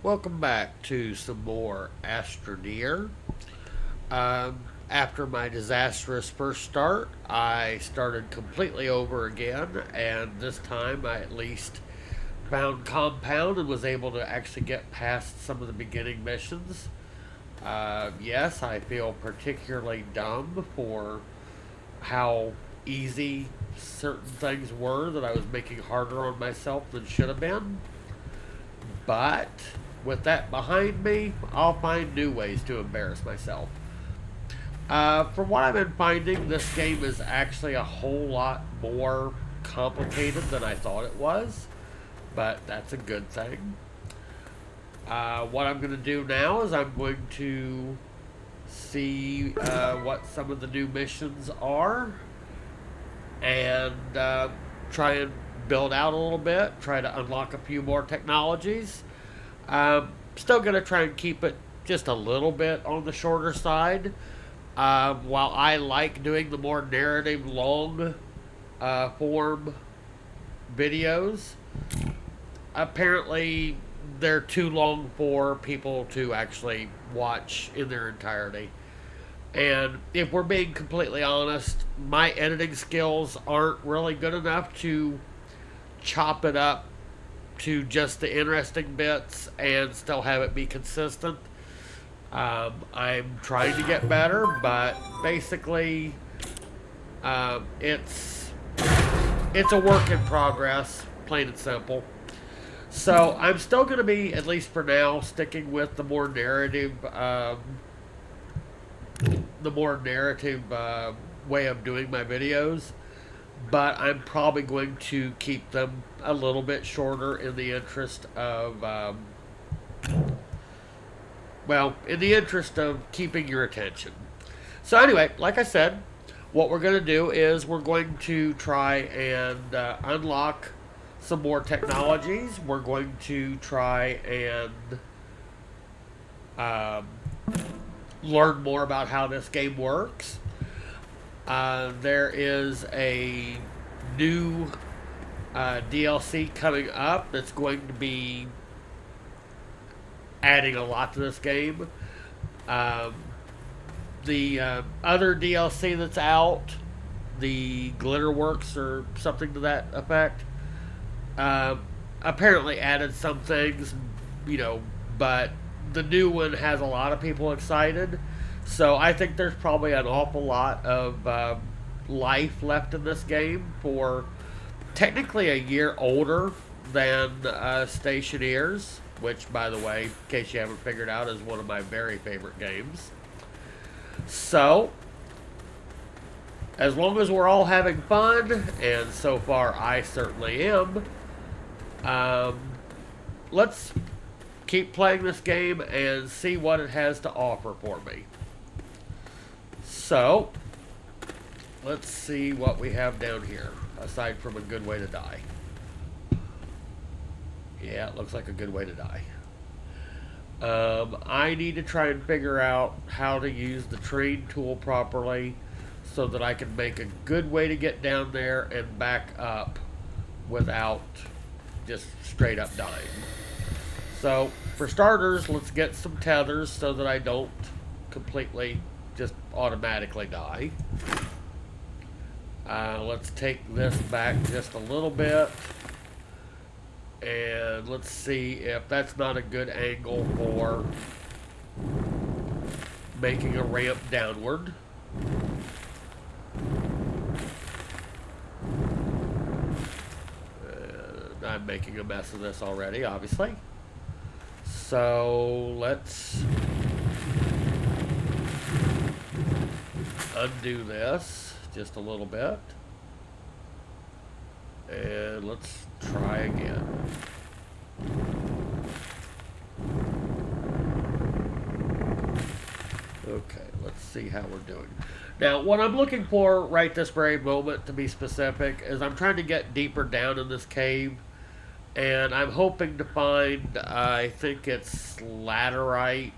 Welcome back to some more Astroneer. After my disastrous first start, I started completely over again, and this time I at least found Compound and was able to actually get past some of the beginning missions. Yes, I feel particularly dumb for how easy certain things were that I was making harder on myself than should have been. But with that behind me, I'll find new ways to embarrass myself. From what I've been finding, this game is actually a whole lot more complicated than I thought it was, but that's a good thing. What I'm going to do now is I'm going to see what some of the new missions are and try and build out a little bit, try to unlock a few more technologies. Still going to try and keep it just a little bit on the shorter side. While I like doing the more narrative, long form videos, apparently they're too long for people to actually watch in their entirety. And if we're being completely honest, my editing skills aren't really good enough to chop it up to just the interesting bits and still have it be consistent. I'm trying to get better, but basically, it's a work in progress, plain and simple. So I'm still going to be, at least for now, sticking with the more narrative way of doing my videos. But I'm probably going to keep them a little bit shorter in the interest of, in the interest of keeping your attention. So anyway, like I said, what we're going to do is we're going to try and unlock some more technologies. We're going to try and learn more about how this game works. There is a new DLC coming up that's going to be adding a lot to this game. The other DLC that's out, the Glitter Works or something to that effect, apparently added some things, but the new one has a lot of people excited. So I think there's probably an awful lot of life left in this game for technically a year older than Stationeers, which, by the way, in case you haven't figured out, is one of my very favorite games. So, as long as we're all having fun, and so far I certainly am, let's keep playing this game and see what it has to offer for me. So, let's see what we have down here, aside from a good way to die. Yeah, it looks like a good way to die. I need to try and figure out how to use the train tool properly so that I can make a good way to get down there and back up without just straight up dying. So, for starters, let's get some tethers so that I don't completely just automatically die. Let's take this back just a little bit. And let's see if that's not a good angle for making a ramp downward. I'm making a mess of this already, obviously. So let's undo this just a little bit. And let's try again. Okay, let's see how we're doing. Now, what I'm looking for right this very moment, to be specific, is I'm trying to get deeper down in this cave. And I'm hoping to find, I think it's Laterite,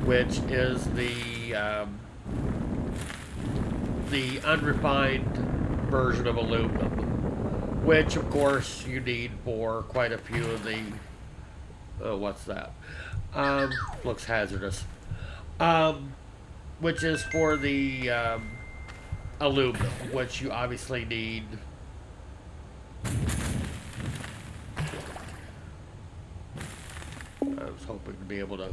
which is the unrefined version of aluminum, which of course you need for quite a few of the Oh, what's that? Looks hazardous. Which is for the aluminum, which you obviously need. I was hoping to be able to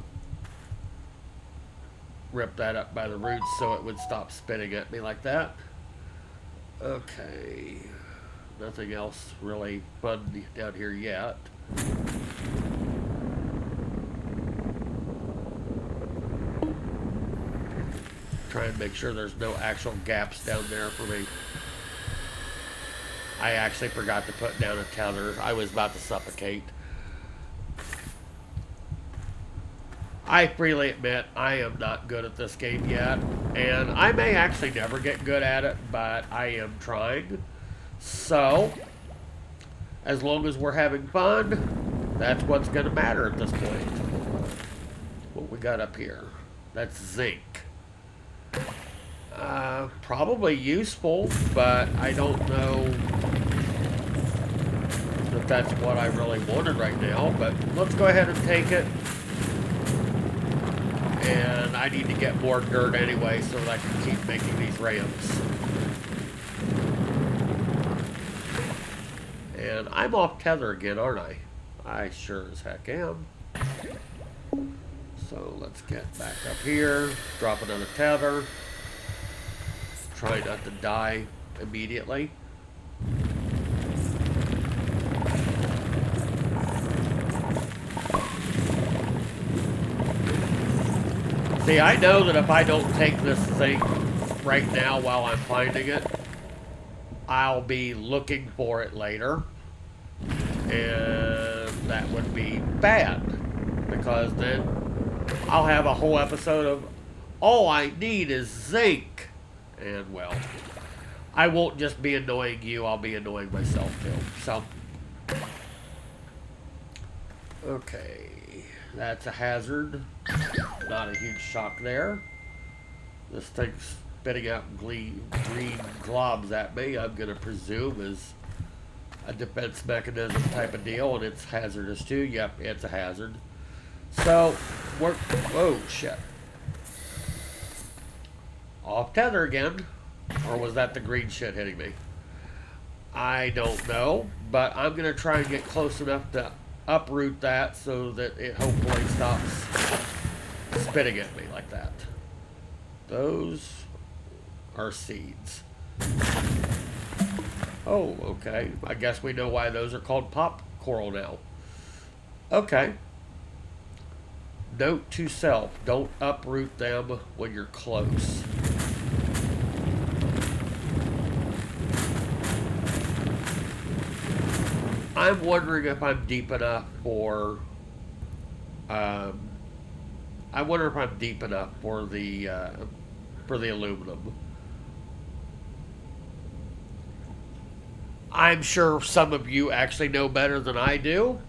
rip that up by the roots so it would stop spitting at me like that. Okay. Nothing else really fun down here yet. Try and make sure there's no actual gaps down there for me. I actually forgot to put down a tether. I was about to suffocate. I freely admit I am not good at this game yet, and I may actually never get good at it, but I am trying. So, as long as we're having fun, that's what's going to matter at this point. What we got up here? That's zinc. Probably useful, but I don't know that that's what I really wanted right now, but let's go ahead and take it. And I need to get more dirt anyway so that I can keep making these ramps. And I'm off tether again, aren't I? I sure as heck am. So let's get back up here, drop another tether. Try not to die immediately. See, I know that if I don't take this thing right now while I'm finding it, I'll be looking for it later. And that would be bad. Because then I'll have a whole episode of all I need is zinc. And, well, I won't just be annoying you, I'll be annoying myself too. So, okay, that's a hazard. Not a huge shock there. This thing's spitting out green globs at me, I'm going to presume is a defense mechanism type of deal, and it's hazardous too. Yep, it's a hazard. So, we're... Whoa, shit. Off tether again. Or was that the green shit hitting me? I don't know, but I'm going to try and get close enough to uproot that so that it hopefully stops spitting at me like that. Those are seeds. Oh, okay. I guess we know why those are called pop coral now. Okay. Note to self, don't uproot them when you're close. I'm wondering if I'm deep enough for... I wonder if I'm deep enough for the aluminum. I'm sure some of you actually know better than I do.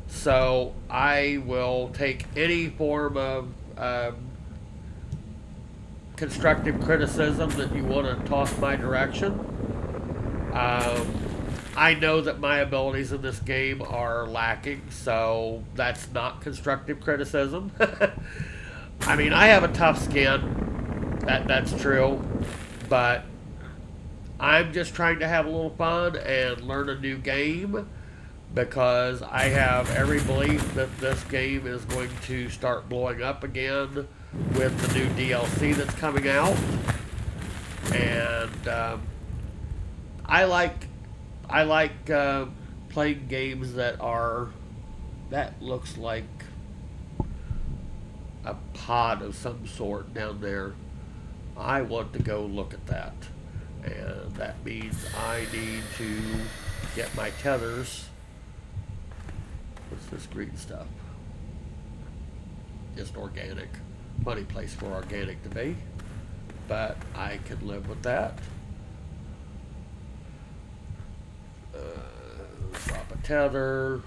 So I will take any form of constructive criticism that you want to toss my direction. I know that my abilities in this game are lacking, so that's not constructive criticism. I mean, I have a tough skin. That's true. But I'm just trying to have a little fun and learn a new game, because I have every belief that this game is going to start blowing up again with the new DLC that's coming out. And I like playing games that looks like a pod of some sort down there. I want to go look at that. And that means I need to get my tethers. What's this green stuff? Just organic. Funny place for organic to be. But I can live with that. Drop a tether.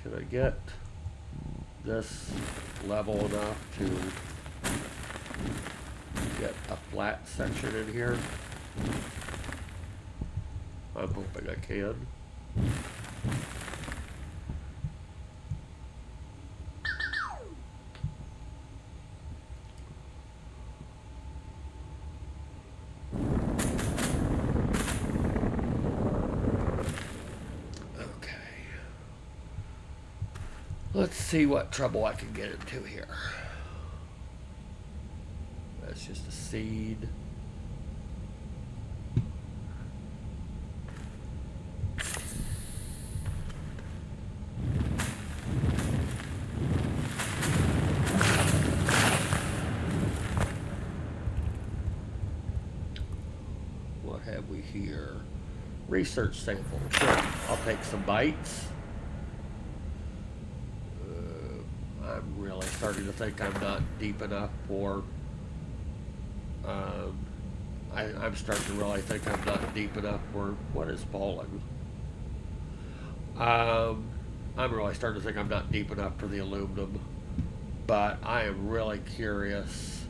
Can I get this level enough to get a flat section in here? I'm hoping I can. Let's see what trouble I can get into here. That's just a seed. What have we here? Research sample. Sure, I'll take some bites. I'm really starting to think I'm not deep enough for. I'm starting to really think I'm not deep enough for what is falling. I'm really starting to think I'm not deep enough for the aluminum, but I am really curious.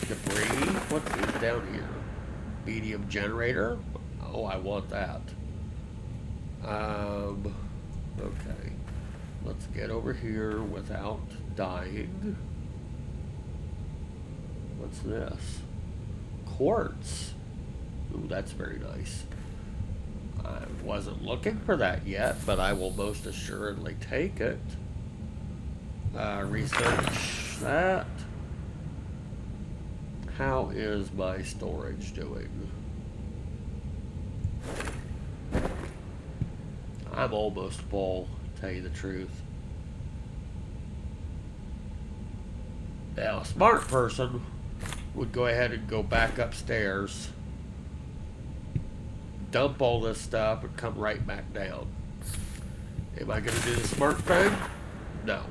Debris? What's this down here? Medium generator? Oh, I want that. Okay. Let's get over here without dying. What's this? Quartz. Ooh, that's very nice. I wasn't looking for that yet, but I will most assuredly take it. Research that. How is my storage doing? I'm almost full, to tell you the truth. Now, a smart person would go ahead and go back upstairs, dump all this stuff, and come right back down. Am I going to do the smart thing? No.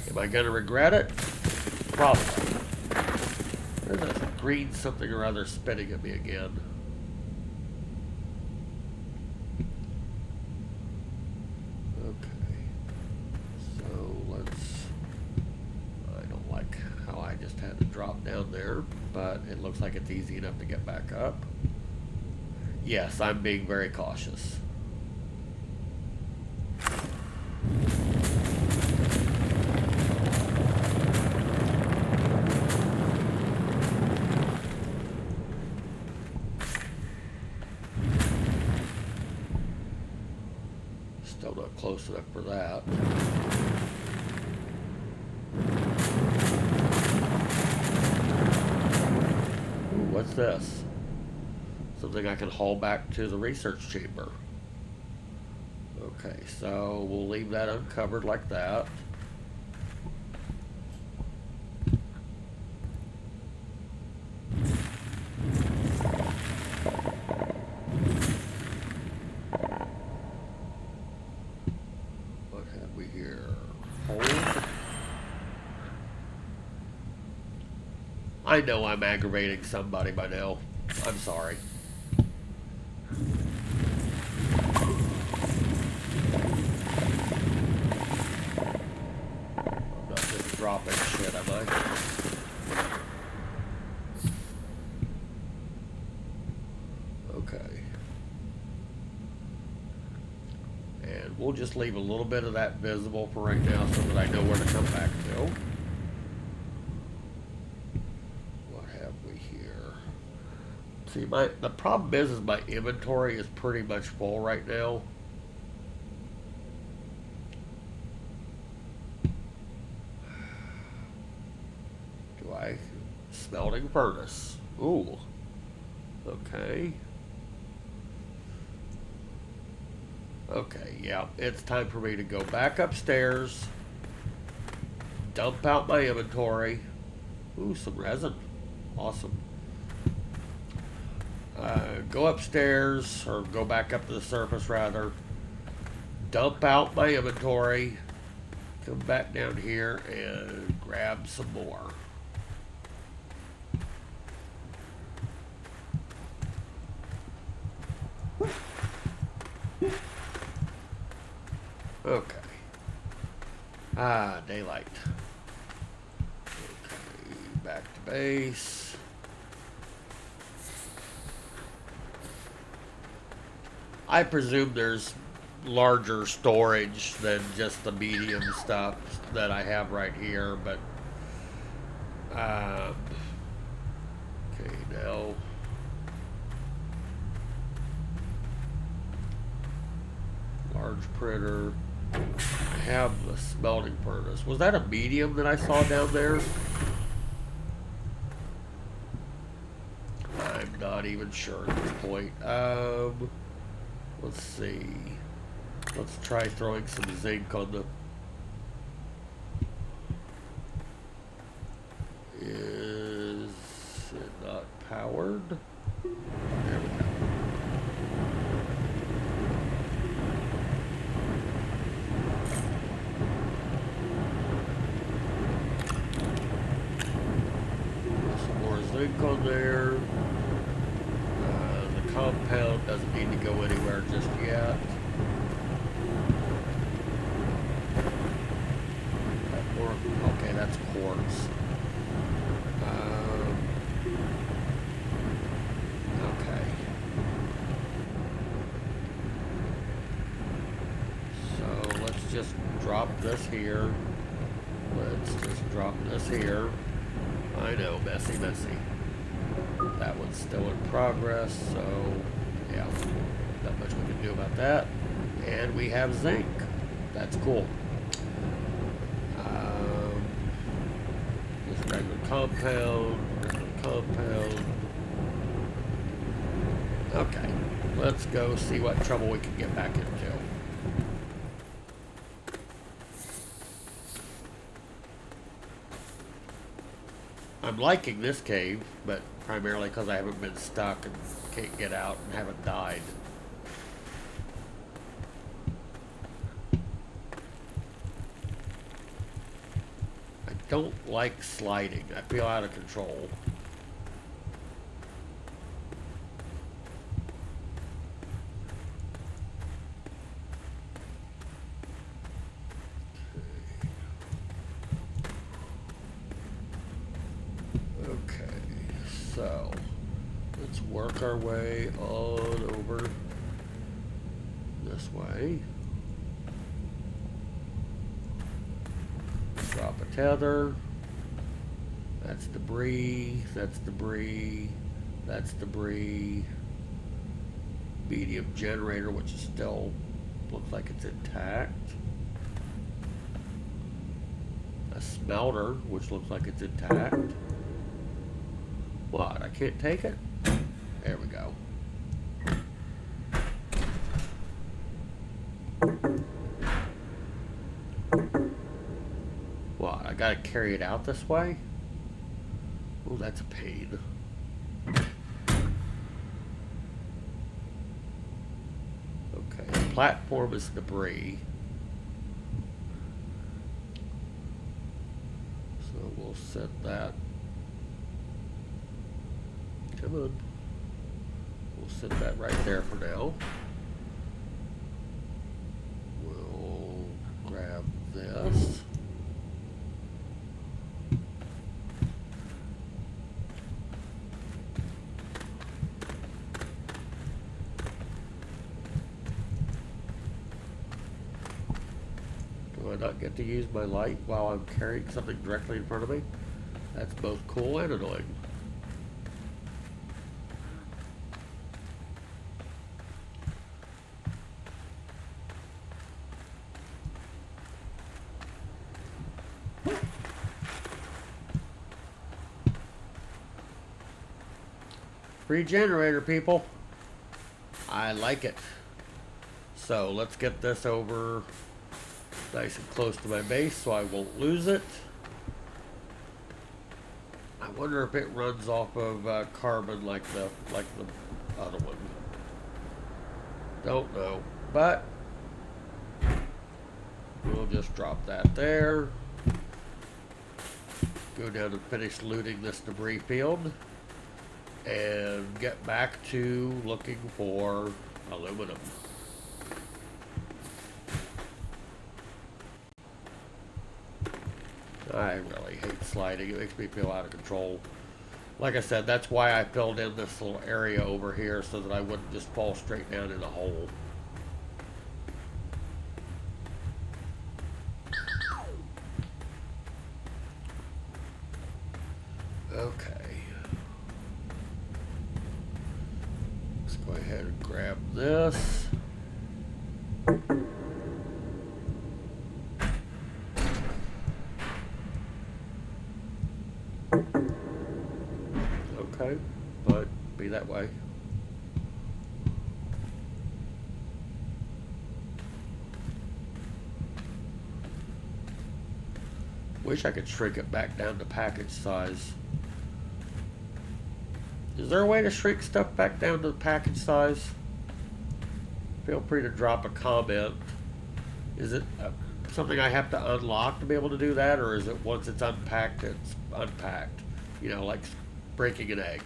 Am I going to regret it? Probably. There's a green something or other spitting at me again. Okay. So let's... I don't like how I just had to drop down there, but it looks like it's easy enough to get back up. Yes, I'm being very cautious. Still not close enough for that. Ooh, what's this? Something I can haul back to the research chamber. Okay, so we'll leave that uncovered like that. What have we here? Hold. I know I'm aggravating somebody by now. I'm sorry. I'm not just dropping shit, am I? Okay. And we'll just leave a little bit of that visible for right now so that I know where to come back to. See, the problem is my inventory is pretty much full right now. Do I? Smelting furnace. Ooh. Okay. Okay, yeah. It's time for me to go back upstairs. Dump out my inventory. Ooh, some resin. Awesome. Go upstairs, or go back up to the surface rather, dump out my inventory, come back down here and grab some more. Okay. Daylight. Okay, back to base. I presume there's larger storage than just the medium stuff that I have right here, but okay, now large printer. I have the smelting furnace. Was that a medium that I saw down there? I'm not even sure at this point. Let's see. Let's try throwing some zinc on the... Is it not powered? There we go. Some more zinc on there. The compound doesn't need to go anywhere just yet. Okay, that's quartz. Okay. So let's just drop this here. Let's just drop this here. I know, messy. That one's still in progress, so yeah, not much we can do about that. And we have zinc. That's cool. Just regular compound. Okay, let's go see what trouble we can get back into. I'm liking this cave, but primarily because I haven't been stuck and can't get out and haven't died. I don't like sliding. I feel out of control. So, let's work our way on over this way. Drop a tether. That's debris. That's debris. That's debris. Medium generator, which is still looks like it's intact. A smelter, which looks like it's intact. What? I can't take it? There we go. What? I gotta carry it out this way? Oh, that's a pain. Okay, the platform is debris. So we'll set that. Come on. We'll set that right there for now. We'll grab this. Do I not get to use my light while I'm carrying something directly in front of me? That's both cool and annoying. Free generator, people. I like it. So let's get this over nice and close to my base so I won't lose it. I wonder if it runs off of carbon like the other one. Don't know, but we'll just drop that there. Go down and finish looting this debris field. And get back to looking for aluminum. I really hate sliding. It makes me feel out of control. Like I said, that's why I filled in this little area over here so that I wouldn't just fall straight down in a hole. Okay. Go ahead and grab this. be that way. Wish I could shrink it back down to package size. Is there a way to shrink stuff back down to the package size? Feel free to drop a comment. Is it something I have to unlock to be able to do that, or is it once it's unpacked, it's unpacked? You know, like breaking an egg.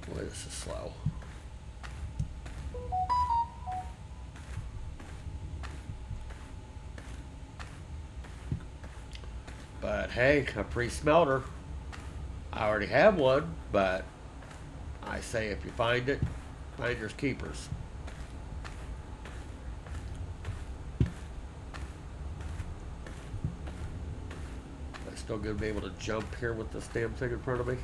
Boy, this is slow. But hey, a pre-smelter. I already have one, but I say if you find it, finders keepers. Am I still going to be able to jump here with this damn thing in front of me?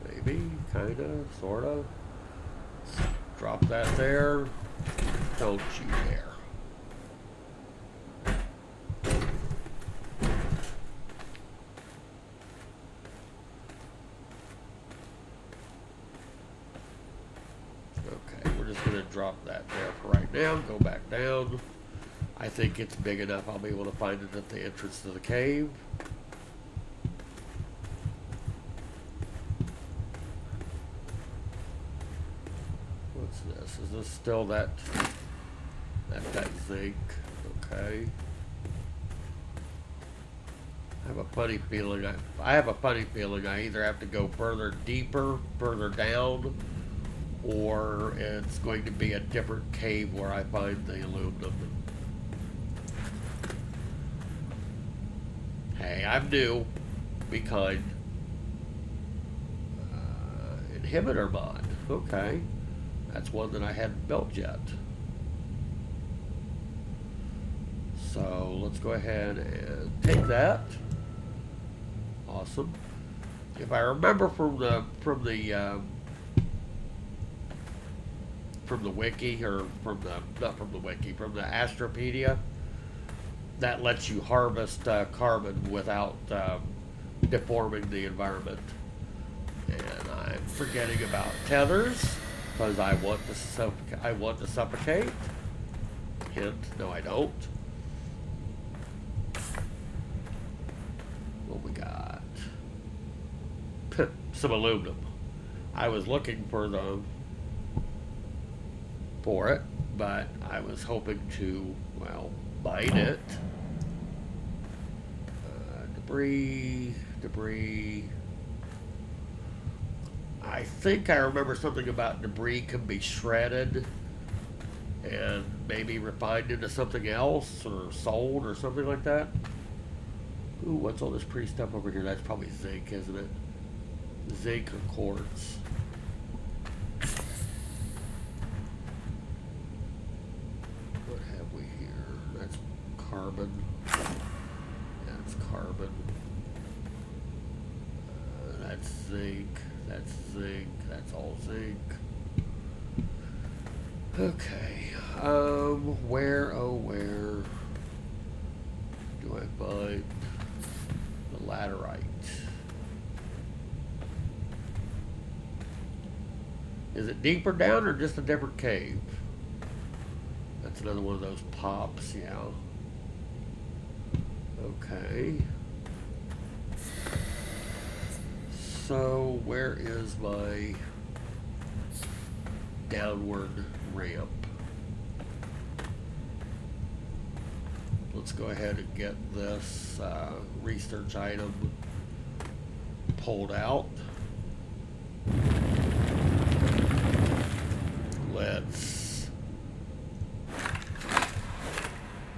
Maybe, kinda, sorta. Drop that there. Don't you dare. Drop that there for right now. Go back down. I think it's big enough I'll be able to find it at the entrance to the cave. What's this? Is this still that zinc? Okay. I have a funny feeling I either have to go further deeper, further down, or it's going to be a different cave where I find the aluminum. Hey, I'm new. Be kind. Inhibitor mod. Okay. That's one that I hadn't built yet. So let's go ahead and take that. Awesome. If I remember from the wiki, or not from the wiki, from the Astropedia, that lets you harvest carbon without deforming the environment. And I'm forgetting about tethers because I want to suffocate. Hint: no, I don't. What we got? Some aluminum. I was looking for it, but I was hoping to, well, mine it. Debris. I think I remember something about debris can be shredded and maybe refined into something else or sold or something like that. Ooh, what's all this pretty stuff over here? That's probably zinc, isn't it? Zinc or quartz. What have we here? That's carbon. That's carbon. That's zinc. That's zinc. That's all zinc. Okay. Where do I find the laterite? Is it deeper down or just a different cave? That's another one of those pops, yeah. Okay. So where is my downward ramp? Let's go ahead and get this research item pulled out. Let's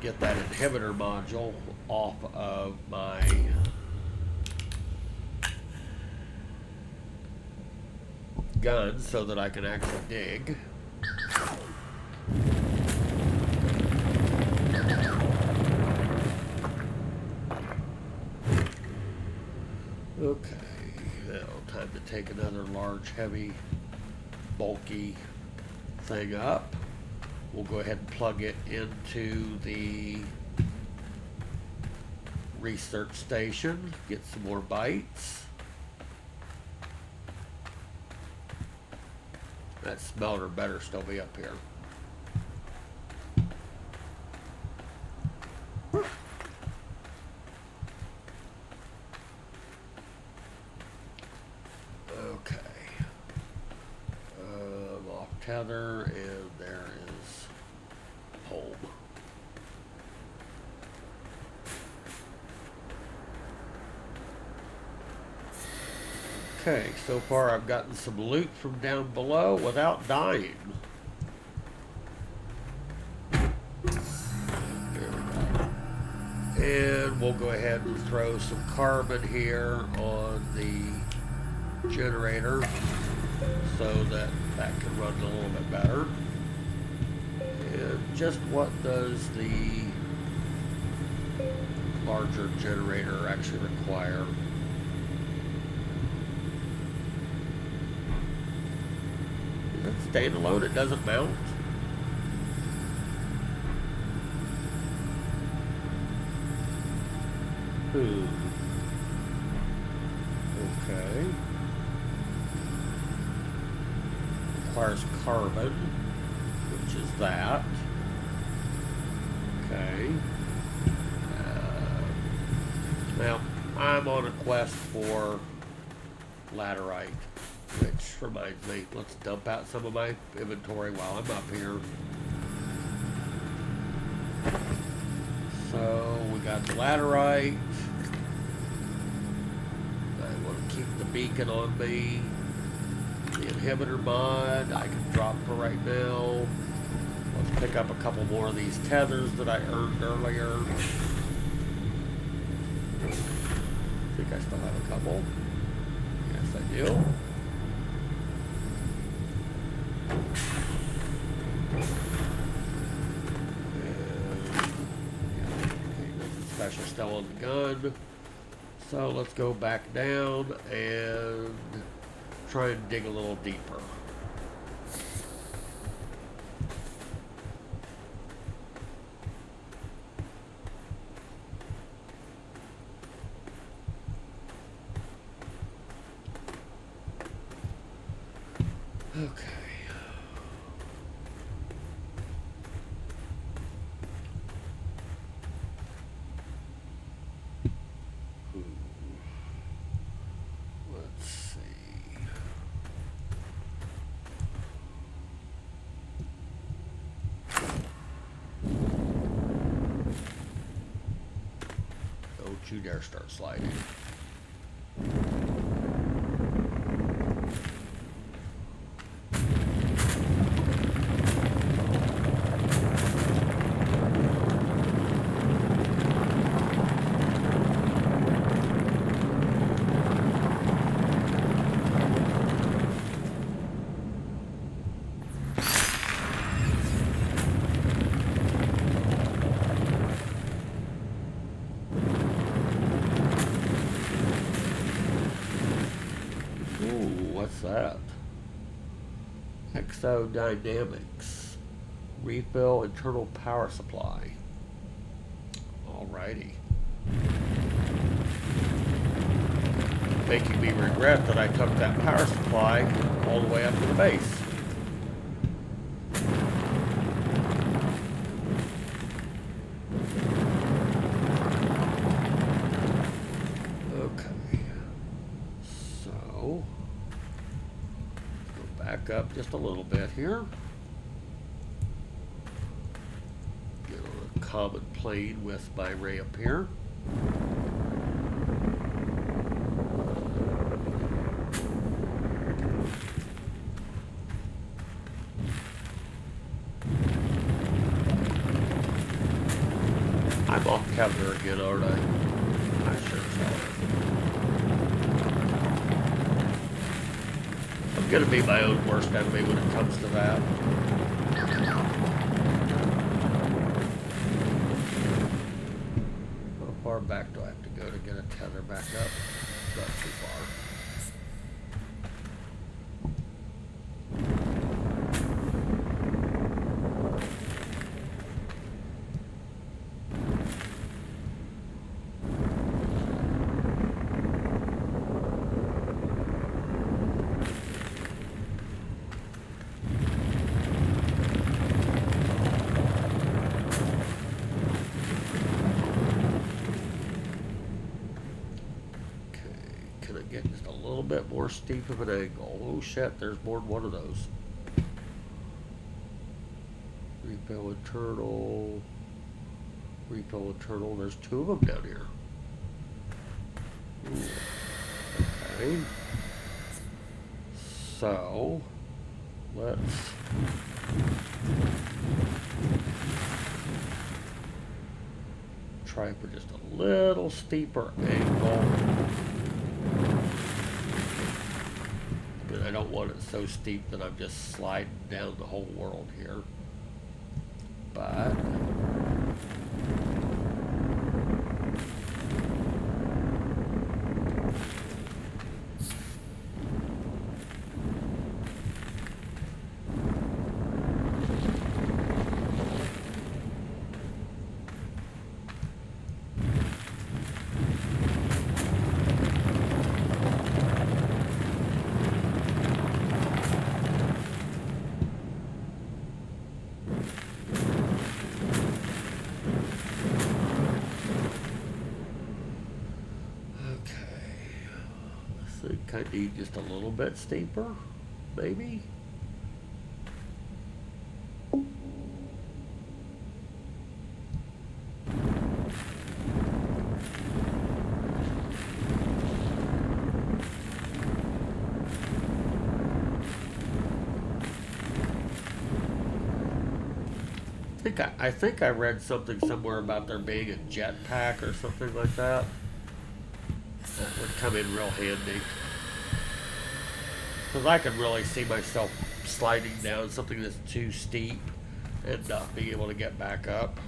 get that inhibitor module off of my gun so that I can actually dig. Okay, now time to take another large, heavy, bulky thing up. We'll go ahead and plug it into the research station, get some more bites. That smelter better still be up here. Okay. Off tether, and there is home. Okay, so far I've gotten some loot from down below without dying. There we go. And we'll go ahead and throw some carbon here on the generator so that that can run a little bit better. And just what does the larger generator actually require? Is it standalone? It doesn't mount? Okay. Requires carbon, which is that. Okay. Now, I'm on a quest for Laterite, which reminds me, let's dump out some of my inventory while I'm up here. So, we got the Laterite. I want to keep the beacon on me. The inhibitor mod, I can drop for right now. Let's pick up a couple more of these tethers that I earned earlier. I think I still have a couple. Yes, I do. Okay, nothing special still on the gun. So let's go back down and try and dig a little deeper. Okay. Let's see. Don't you dare start sliding. What's that? Exodynamics. Refill internal power supply. Alrighty. Making me regret that I took that power supply all the way up to the base. Up just a little bit here. Get on a common plane with my ray up here. I'm off cover again, aren't I? I sure so. I'm going to be my own worst enemy when it comes to that. How far back do I have to go to get a tether back up? Not too far. bit more steep of an angle. Oh shit, there's more than one of those. Repo internal. Repo internal. There's two of them down here. Ooh. Okay. So, let's try for just a little steeper angle. And I don't want it so steep that I'm just sliding down the whole world here. But I need just a little bit steeper, maybe. I think I read something somewhere about there being a jetpack or something like that. That would come in real handy. Because I can really see myself sliding down something that's too steep and not being able to get back up.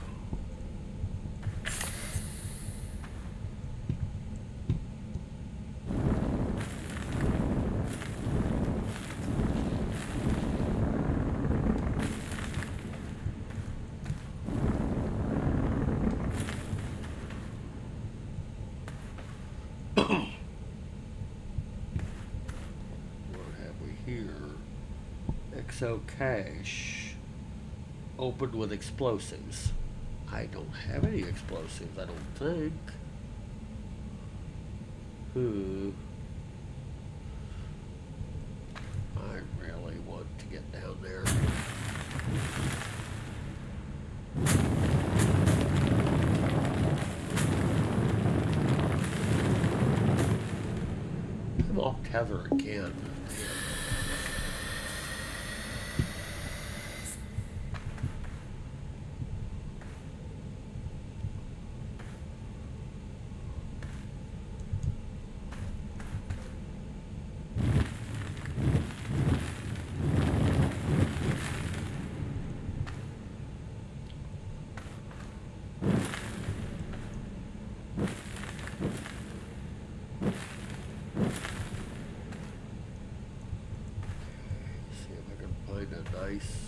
Cache opened with explosives. I don't have any explosives, I don't think. I really want to get down there. I'm off tether again.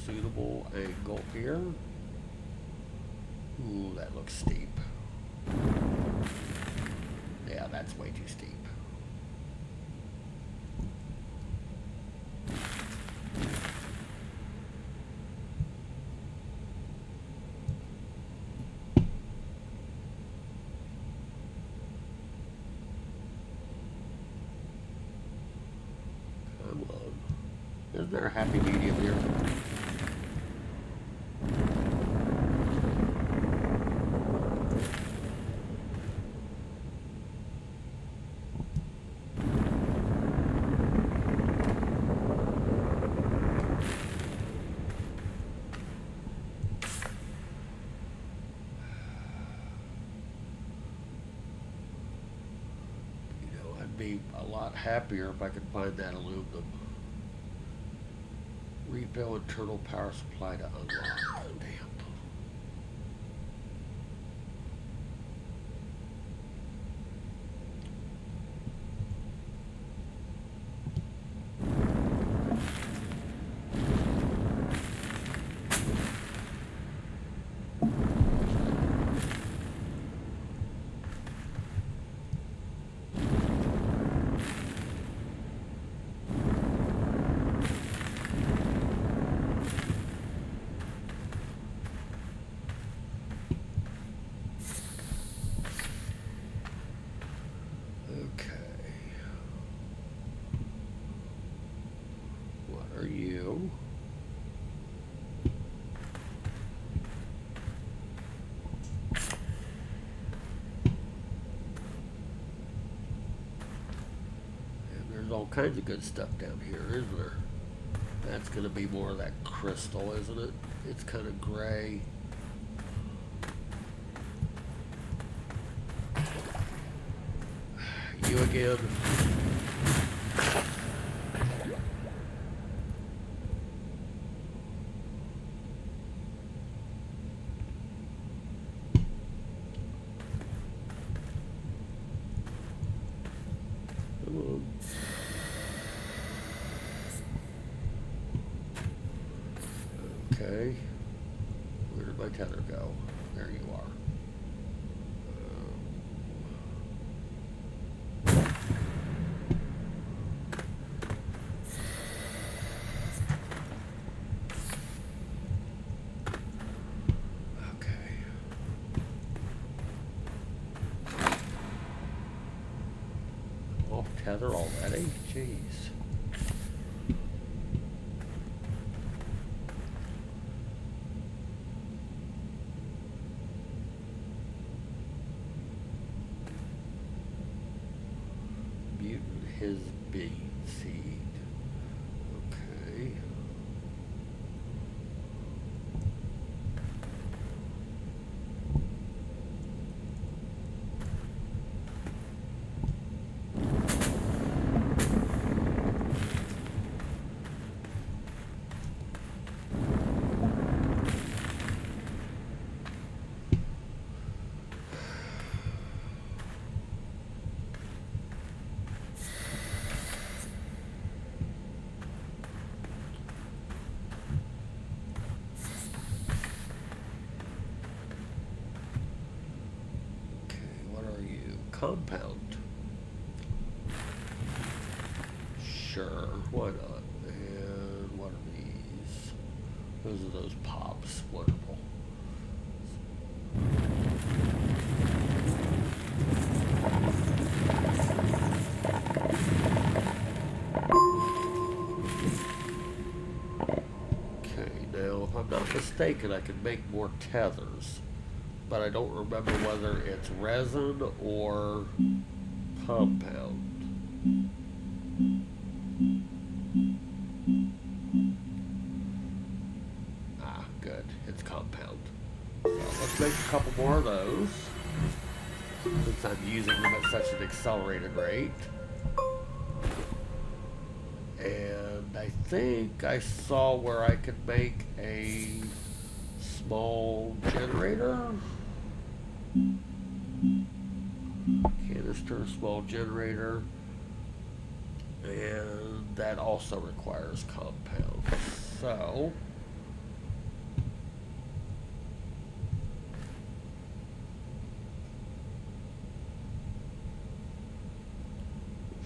Suitable angle here. Ooh, that looks steep. Yeah, that's way too steep. Come on. Isn't there a happy medium here? Be a lot happier if I could find that aluminum. Rebuild internal power supply to unlock. Oh, damn. all kinds of good stuff down here, isn't there? That's going to be more of that crystal, isn't it? It's kind of gray. You again. Come on. Okay. Where did my tether go? There you are. Off tether already? Jeez. Mutant his bean seed. Okay. Compound. Sure, why not? And what are these? Those are those pops. Wonderful. Okay, now if I'm not mistaken, I can make more tethers. But I don't remember whether it's resin or compound. Ah, good. It's compound. So let's make a couple more of those, since I'm using them at such an accelerated rate. And I think I saw where I could make a small generator. Canister, small generator, and that also requires compound. So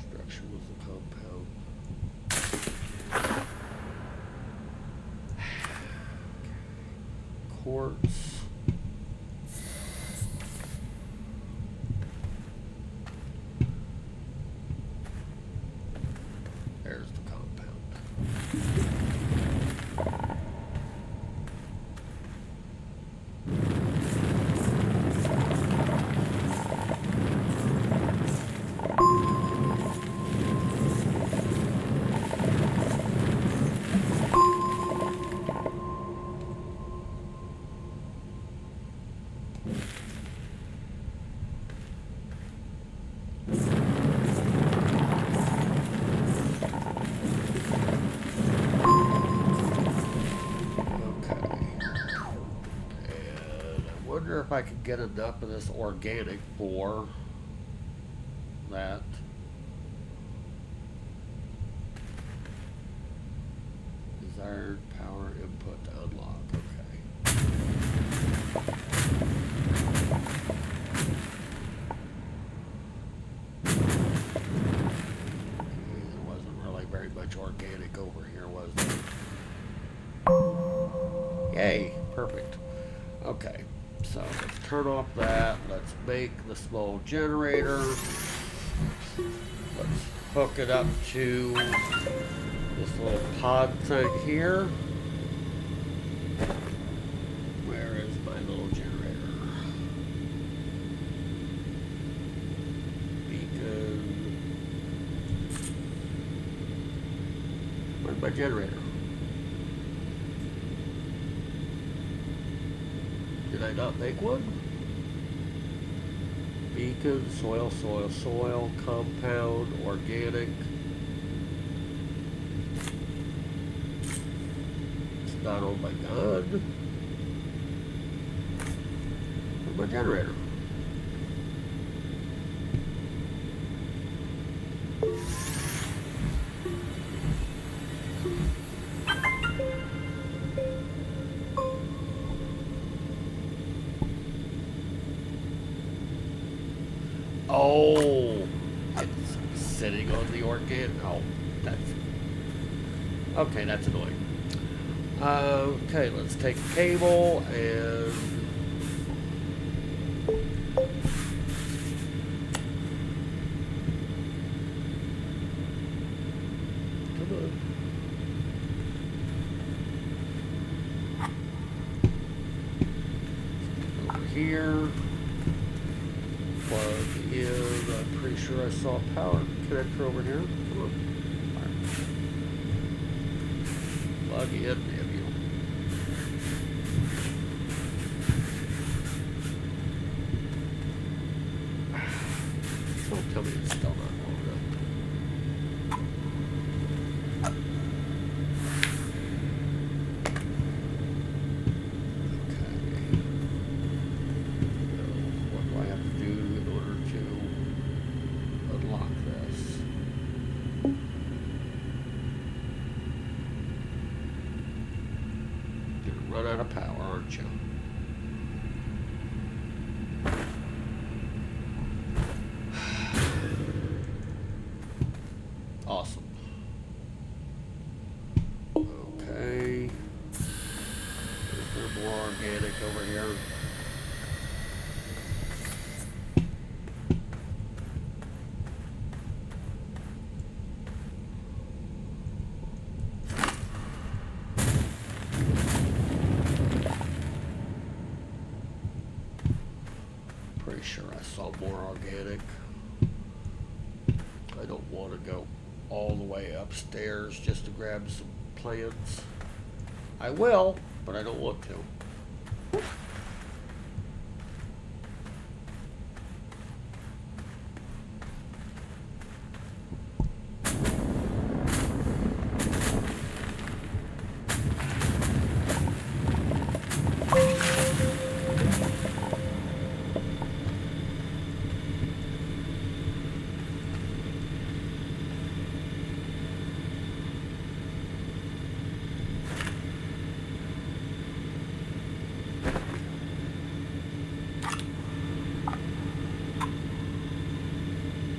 structure was the compound. Quartz. There's the compound. If I could get enough of this organic for that. Desired power input to unlock. Okay. There wasn't really very much organic over here, was there? Yay, perfect. Okay. So let's turn off that. Let's make the small generator. Let's hook it up to this little pod thing here. Where is my little generator? Beacon. Where's my generator? Did I not make one? Beacon, soil, soil, soil, compound, organic. It's not on my gun. Where's my generator? Oh, it's sitting on the organic. Oh, that's okay. That's annoying. Okay, let's take a cable and come on. Over here. Plug in. I'm pretty sure I saw a power connector over here. Come on. Plug in, damn you. Don't tell me it's still not long enough. Run out of power, aren't you? Awesome. Okay. Is there more organic over here? Pretty sure I saw more organic. I don't want to go all the way upstairs just to grab some plants. I will, but I don't want to.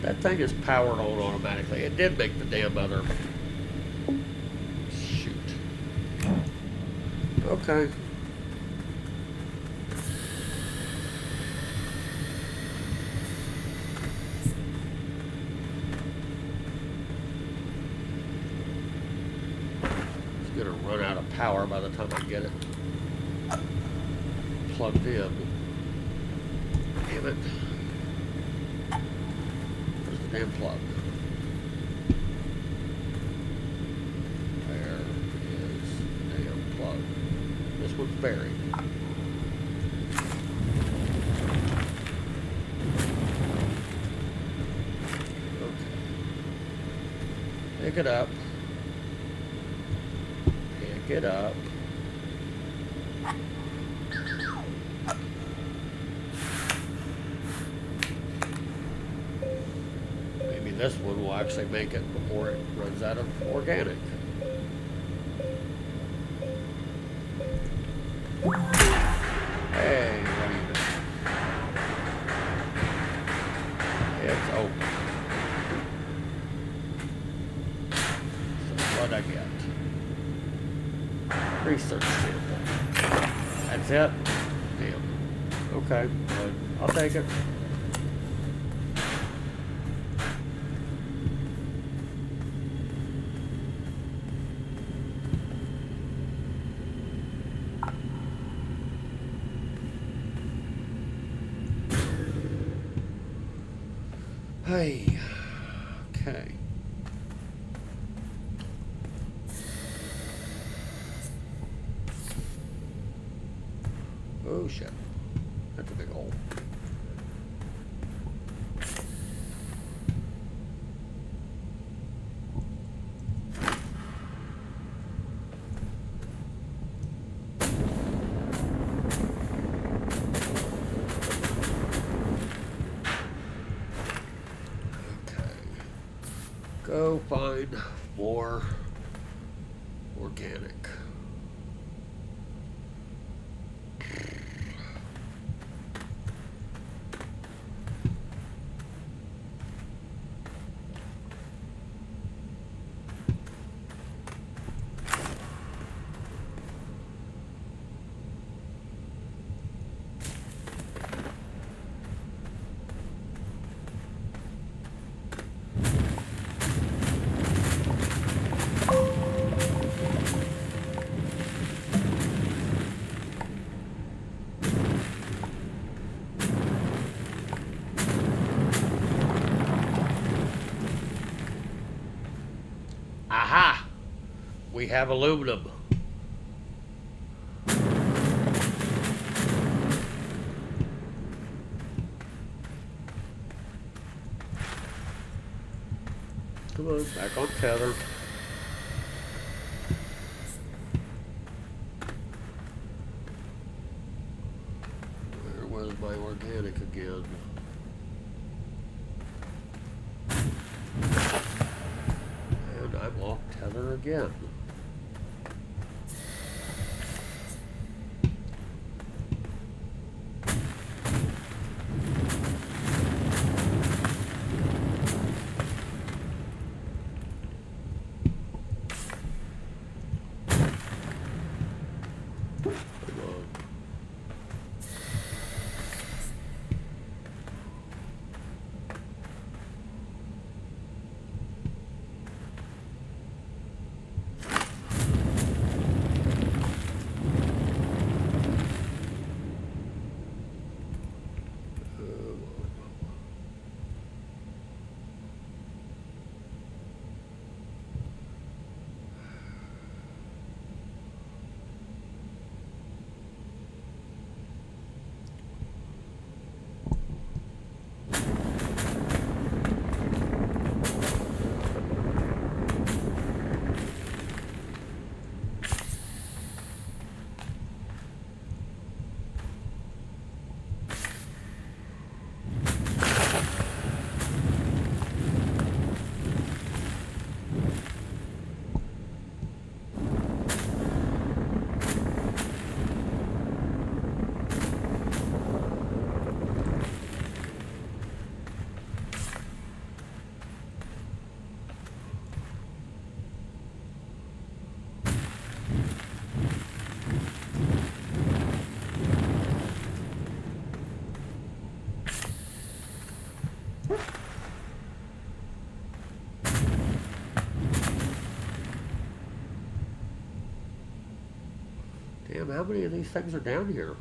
That thing is powered on automatically. It did make the damn other. Shoot. Okay. It's gonna run out of power by the time I get it plugged in. Damn it. Damn plug. There is damn plug. This one's buried. Okay. Pick it up. Pick it up. This one will actually make it before it runs out of organic. Hey, what are you doing? It's open. So what'd I get? Research sample. That's it? Damn. Okay, good. I'll take it. Hey, okay. Oh shit. That's a big hole. Go find more organic. Aha! We have aluminum. Come on, back on tether. Where was my organic again? And I'm off tether again. Damn, how many of these things are down here?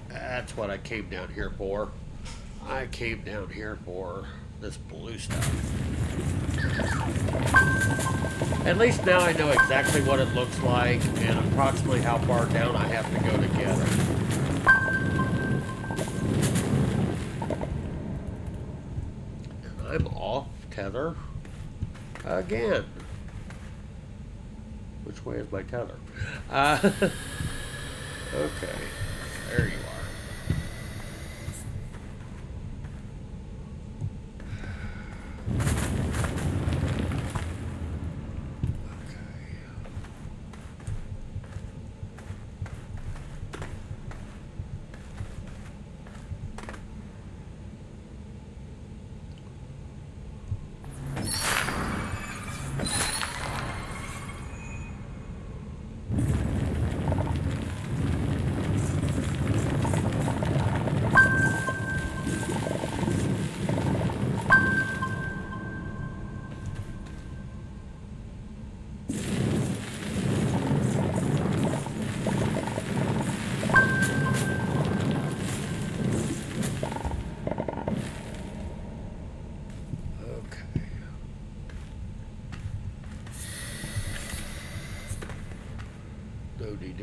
That's what I came down here for. I came down here for this blue stuff. At least now I know exactly what it looks like and approximately how far down I have to go to get it. And I'm off tether again. Which way is my tether? Okay, there you are.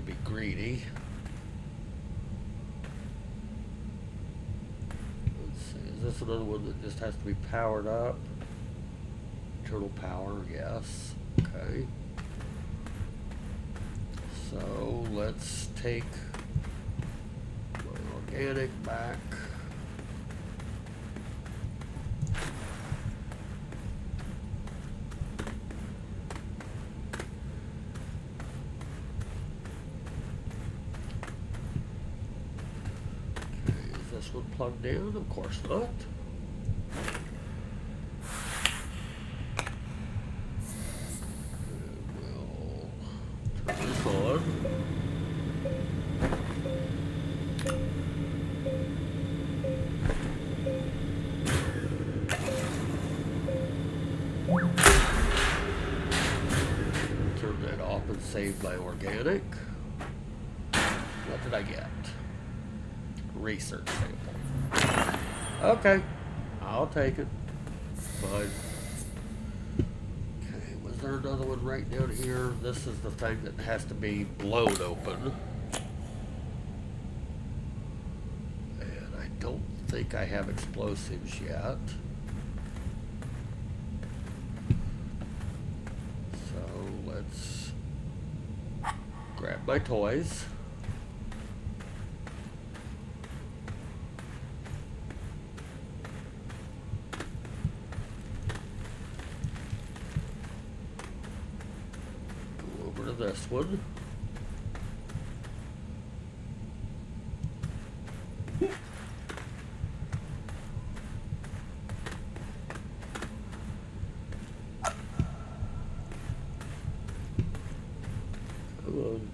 to be greedy. Let's see, is this another one that just has to be powered up? Internal power, yes. Okay. So let's take my organic back. This one plugged in? Of course not. And we'll turn this on. Turn that off and save my organic. What did I get? Research sample. Okay, I'll take it. Fine. Okay, was there another one right down here? This is the thing that has to be blown open. And I don't think I have explosives yet. So let's grab my toys. This one. Come on.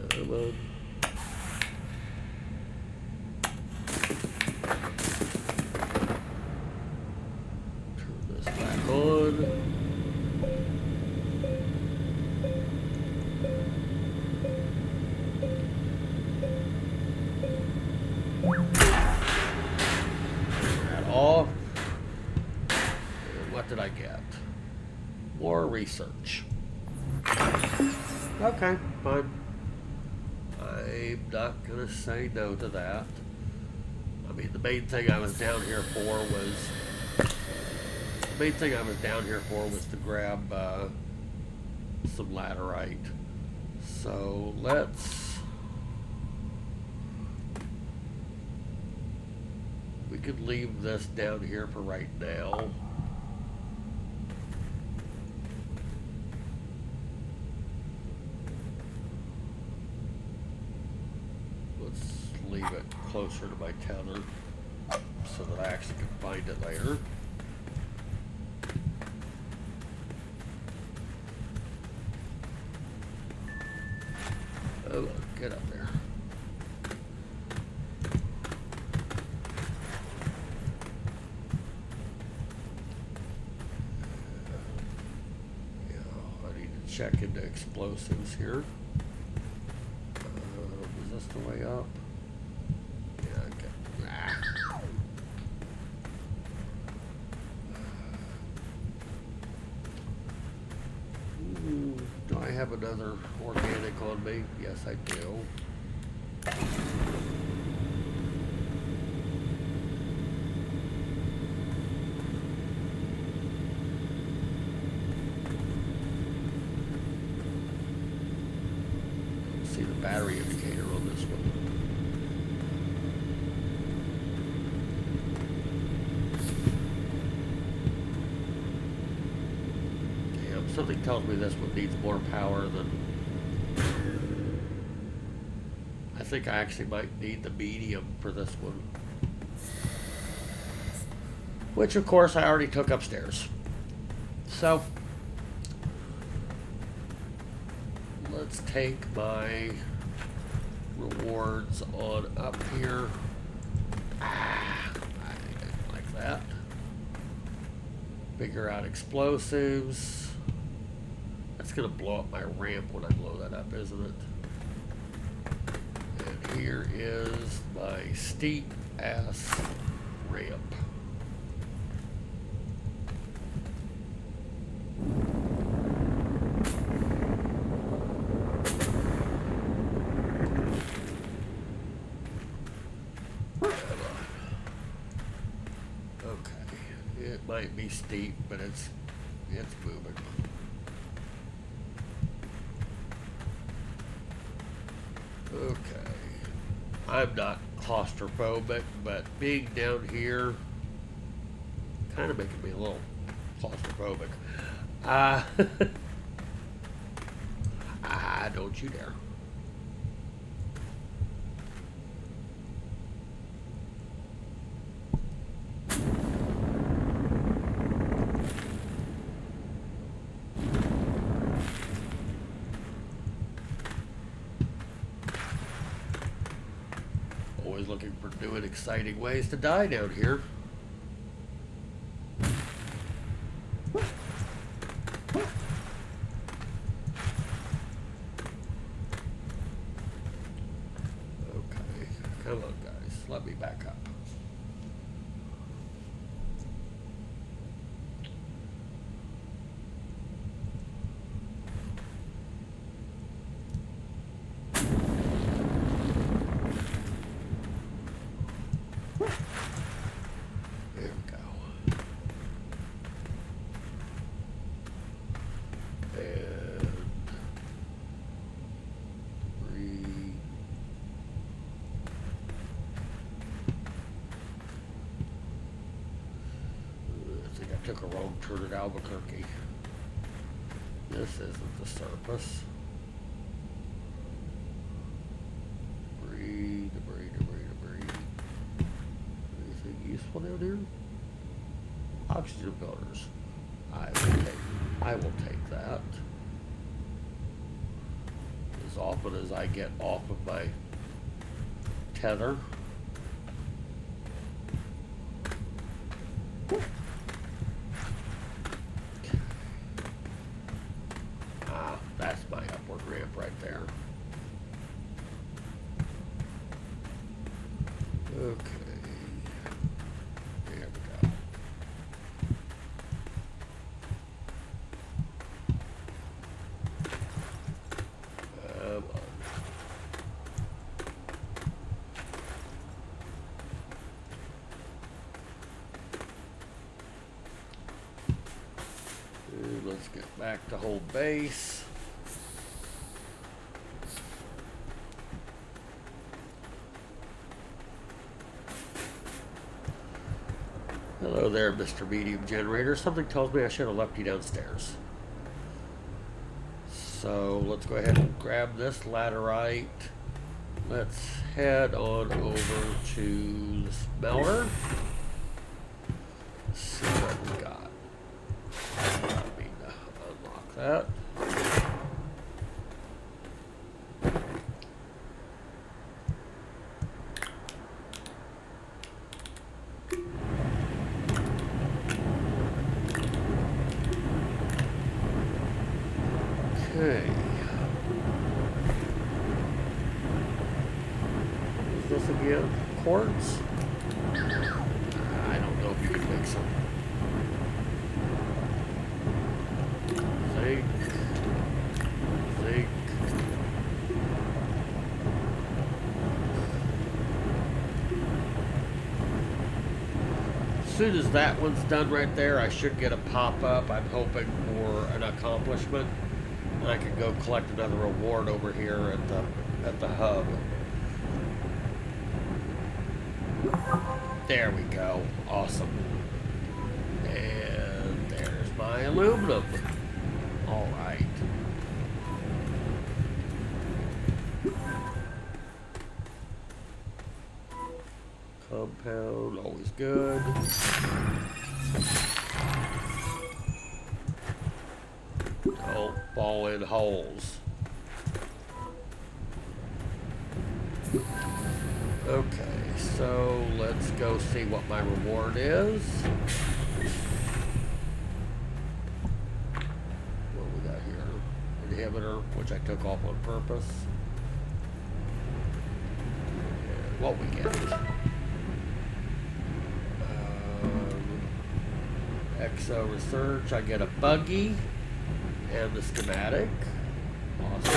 Come on. What did I get? More research. Okay, fine. I'm not gonna say no to that. I mean, the main thing I was down here for was to grab some laterite. So we could leave this down here for right now. Let's leave it closer to my tether so that I actually can find it later. Oh, get up there. Yeah, I need to check into explosives here. Is this the way up? Yeah, okay. Ah. Do I have another organic on me? Yes, I do. See the battery indicator on this one. Damn, something tells me this one needs more power than... I think I actually might need the medium for this one. Which, of course, I already took upstairs. So, let's take my rewards on up here. I didn't like that. Figure out explosives. That's going to blow up my ramp when I blow that up, isn't it? And here is my steep ass ramp. might be steep, but it's moving. Okay. I'm not claustrophobic, but being down here kind of making me a little claustrophobic. Don't you dare. Always looking for new and exciting ways to die down here. Come on, guys. Let me back up. There we go. And breathe. I think I took a wrong turn at Albuquerque. This isn't the surface. Breathe. Anything useful down here? Oxygen filters. I will take that. As often as I get off of my tether. That's my upward ramp right there. Okay. There we go. Let's get back to home base. Hello there, Mr. Medium Generator. Something tells me I should have left you downstairs. So let's go ahead and grab this laterite. Let's head on over to the smelter. Let's see what we got. I need to unlock that. Okay. Is this again? Quartz? I don't know if you can make some. Zinc. As soon as that one's done right there, I should get a pop-up. I'm hoping for an accomplishment. And I can go collect another reward over here at the hub. There we go. Awesome. And there's my aluminum. All right. Compound, always good. Don't fall in holes. Okay, so let's go see what my reward is. What we got here? Inhibitor, which I took off on purpose. And what we get? Exo Research, I get a buggy and the schematic. Awesome.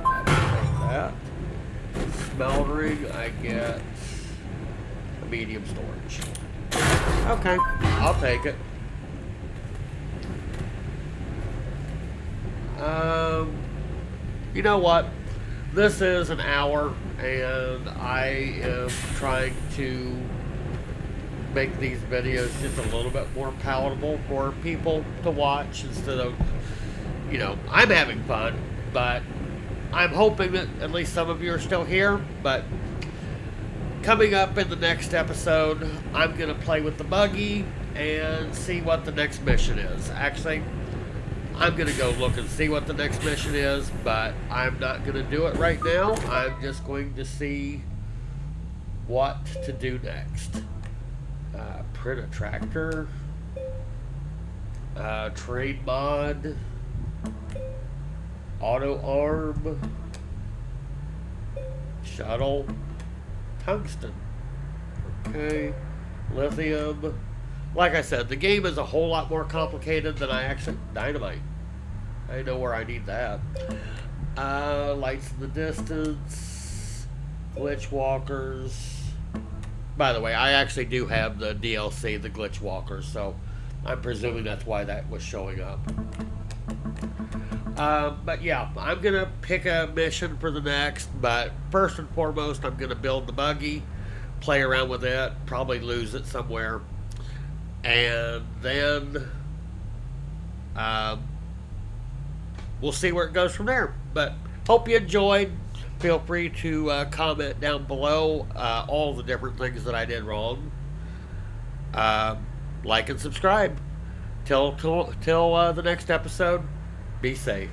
I'll take that. Smeltering, I get a medium storage. Okay, I'll take it. Um, you know what? This is an hour, and I am trying to make these videos just a little bit more palatable for people to watch instead of, I'm having fun, but I'm hoping that at least some of you are still here. But coming up in the next episode, I'm going to play with the buggy and see what the next mission is. Actually, I'm going to go look and see what the next mission is, but I'm not going to do it right now. I'm just going to see what to do next. Print a tractor. Trade mod. Auto arm. Shuttle. Tungsten. Okay. Lithium. Like I said, the game is a whole lot more complicated than I actually... Dynamite. I know where I need that. Lights in the distance. Glitch walkers. By the way, I actually do have the DLC, the glitch walkers, so I'm presuming that's why that was showing up. But yeah, I'm going to pick a mission for the next, but first and foremost, I'm going to build the buggy, play around with it, probably lose it somewhere, and then we'll see where it goes from there. But hope you enjoyed. Feel free to comment down below all the different things that I did wrong. Like and subscribe. Till the next episode, be safe.